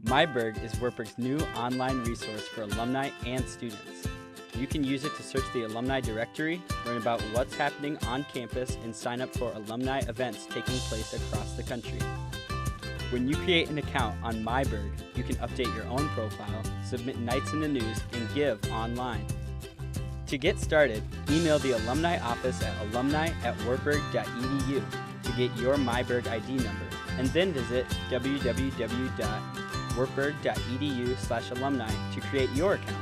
MyBurg is Wartburg's new online resource for alumni and students. You can use it to search the alumni directory, learn about what's happening on campus, and sign up for alumni events taking place across the country. When you create an account on MyBurg, you can update your own profile, submit nights in the news, and give online. To get started, email the alumni office at alumni@wartburg.edu to get your MyBurg ID number, and then visit www.wartburg.edu/alumni to create your account.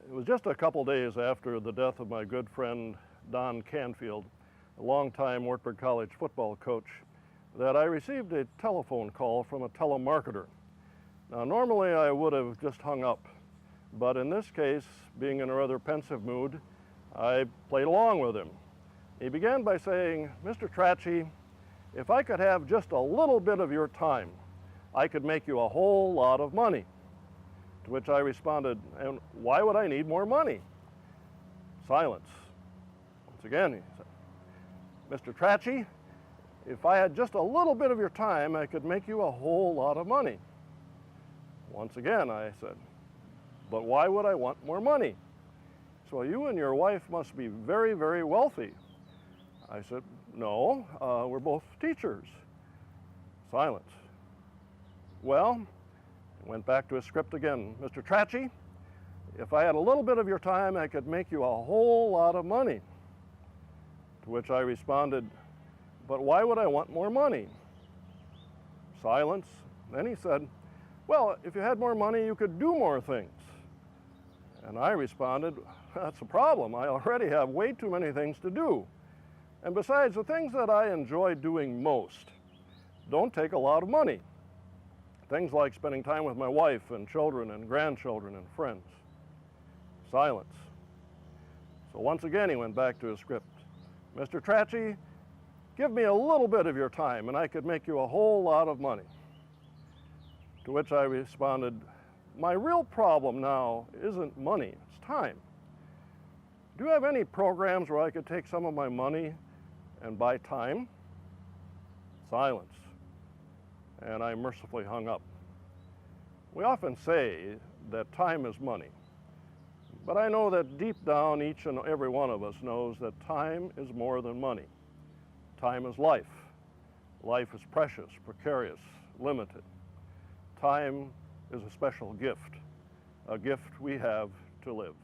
It was just a couple days after the death of my good friend Don Canfield, a longtime Wartburg College football coach, that I received a telephone call from a telemarketer. Now, normally I would have just hung up, but in this case, being in a rather pensive mood, I played along with him. He began by saying, "Mr. Trachy, if I could have just a little bit of your time, I could make you a whole lot of money." To which I responded, "And why would I need more money?" Silence. Once again, he said, "Mr. Trachy, if I had just a little bit of your time, I could make you a whole lot of money." Once again, I said, "But why would I want more money?" "So you and your wife must be very, very wealthy." I said, "No, we're both teachers." Silence. "Well," he went back to his script again, "Mr. Trachy, if I had a little bit of your time, I could make you a whole lot of money." To which I responded, "But why would I want more money?" Silence. Then he said, "Well, if you had more money, you could do more things." And I responded, "That's a problem. I already have way too many things to do. And besides, the things that I enjoy doing most don't take a lot of money. Things like spending time with my wife and children and grandchildren and friends." Silence. So once again, he went back to his script. "Mr. Trachy, give me a little bit of your time and I could make you a whole lot of money." To which I responded, "My real problem now isn't money, it's time. Do you have any programs where I could take some of my money and buy time?" Silence. And I mercifully hung up. We often say that time is money, but I know that deep down each and every one of us knows that time is more than money. Time is life. Life is precious, precarious, limited. Time is a special gift, a gift we have to live.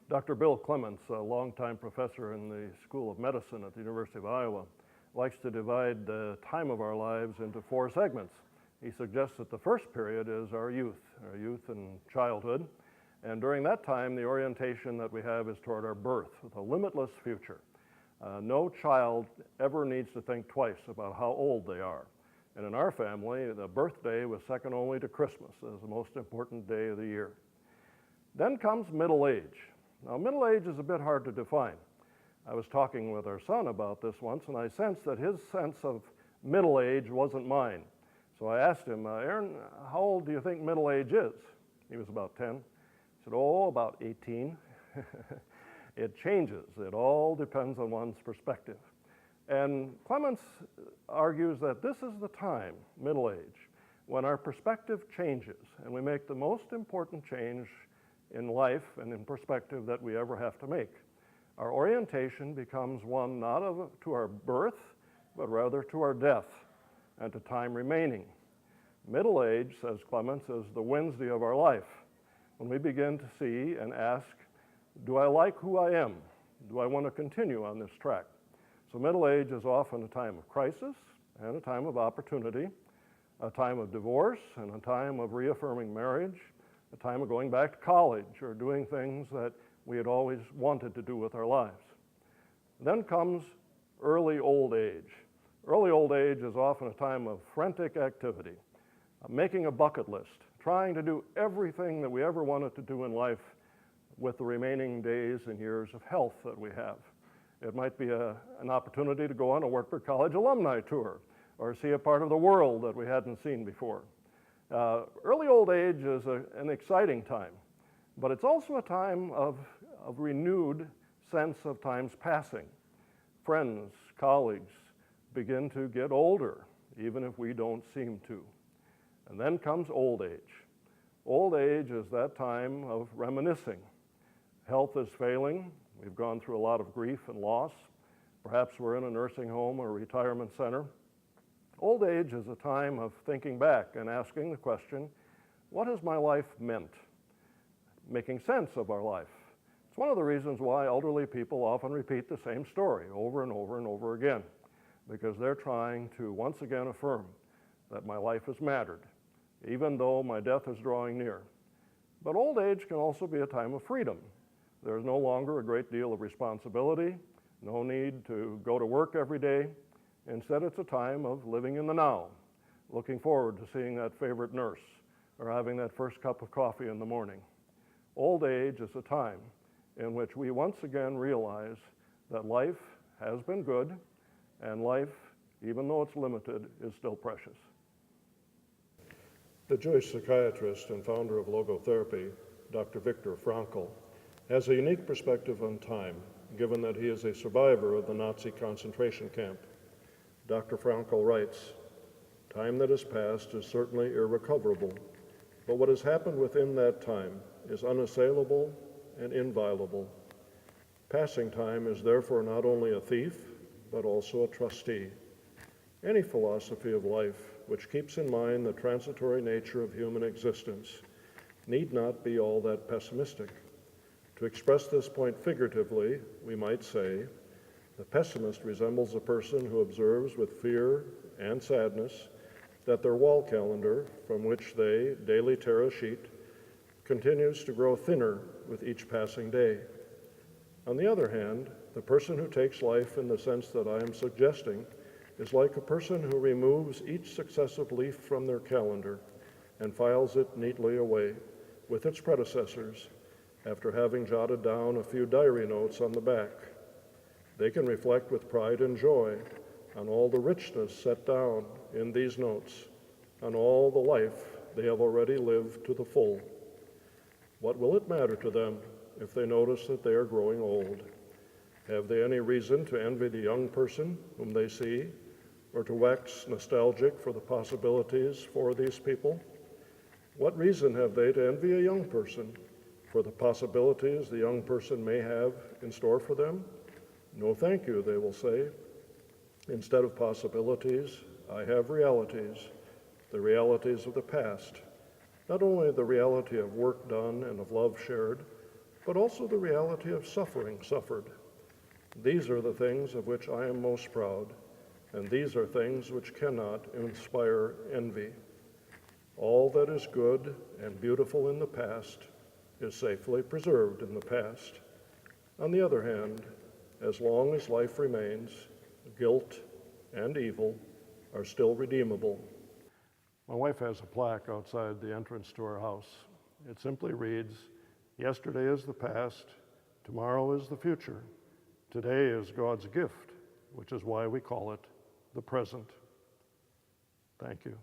Dr. Bill Clements, a longtime professor in the School of Medicine at the University of Iowa, likes to divide the time of our lives into 4 segments. He suggests that the first period is our youth and childhood. And during that time, the orientation that we have is toward our birth, with a limitless future. No child ever needs to think twice about how old they are. And in our family, the birthday was second only to Christmas as the most important day of the year. Then comes middle age. Now, middle age is a bit hard to define. I was talking with our son about this once, and I sensed that his sense of middle age wasn't mine. So I asked him, "Aaron, how old do you think middle age is?" He was about 10. He said, "Oh, about 18. It changes. It all depends on one's perspective. And Clements argues that this is the time, middle age, when our perspective changes and we make the most important change in life and in perspective that we ever have to make. Our orientation becomes one not to our birth, but rather to our death and to time remaining. Middle age, says Clements, is the Wednesday of our life, when we begin to see and ask, do I like who I am? Do I want to continue on this track? So middle age is often a time of crisis and a time of opportunity, a time of divorce and a time of reaffirming marriage, a time of going back to college or doing things that we had always wanted to do with our lives. Then comes early old age. Early old age is often a time of frantic activity, making a bucket list, trying to do everything that we ever wanted to do in life with the remaining days and years of health that we have. It might be an opportunity to go on a Wartburg College alumni tour or see a part of the world that we hadn't seen before. Early old age is an exciting time, but it's also a time of renewed sense of time's passing. Friends, colleagues begin to get older, even if we don't seem to. And then comes old age. Old age is that time of reminiscing. Health is failing. We've gone through a lot of grief and loss. Perhaps we're in a nursing home or a retirement center. Old age is a time of thinking back and asking the question, what has my life meant? Making sense of our life. It's one of the reasons why elderly people often repeat the same story over and over and over again, because they're trying to once again affirm that my life has mattered, even though my death is drawing near. But old age can also be a time of freedom. There's no longer a great deal of responsibility, no need to go to work every day. Instead, it's a time of living in the now, looking forward to seeing that favorite nurse or having that first cup of coffee in the morning. Old age is a time in which we once again realize that life has been good, and life, even though it's limited, is still precious. The Jewish psychiatrist and founder of logotherapy, Dr. Viktor Frankl, has a unique perspective on time, given that he is a survivor of the Nazi concentration camp. Dr. Frankl writes, "Time that has passed is certainly irrecoverable, but what has happened within that time is unassailable and inviolable. Passing time is therefore not only a thief, but also a trustee. Any philosophy of life which keeps in mind the transitory nature of human existence need not be all that pessimistic. To express this point figuratively, we might say, the pessimist resembles a person who observes with fear and sadness that their wall calendar, from which they daily tear a sheet, continues to grow thinner with each passing day. On the other hand, the person who takes life in the sense that I am suggesting is like a person who removes each successive leaf from their calendar and files it neatly away with its predecessors after having jotted down a few diary notes on the back. They can reflect with pride and joy on all the richness set down in these notes, on all the life they have already lived to the full. What will it matter to them if they notice that they are growing old? Have they any reason to envy the young person whom they see, or to wax nostalgic for the possibilities for these people? What reason have they to envy a young person for the possibilities the young person may have in store for them? No, thank you, they will say. Instead of possibilities, I have realities, the realities of the past. Not only the reality of work done and of love shared, but also the reality of suffering suffered. These are the things of which I am most proud, and these are things which cannot inspire envy. All that is good and beautiful in the past is safely preserved in the past. On the other hand, as long as life remains, guilt and evil are still redeemable." My wife has a plaque outside the entrance to our house. It simply reads, "Yesterday is the past, tomorrow is the future. Today is God's gift, which is why we call it the present." Thank you.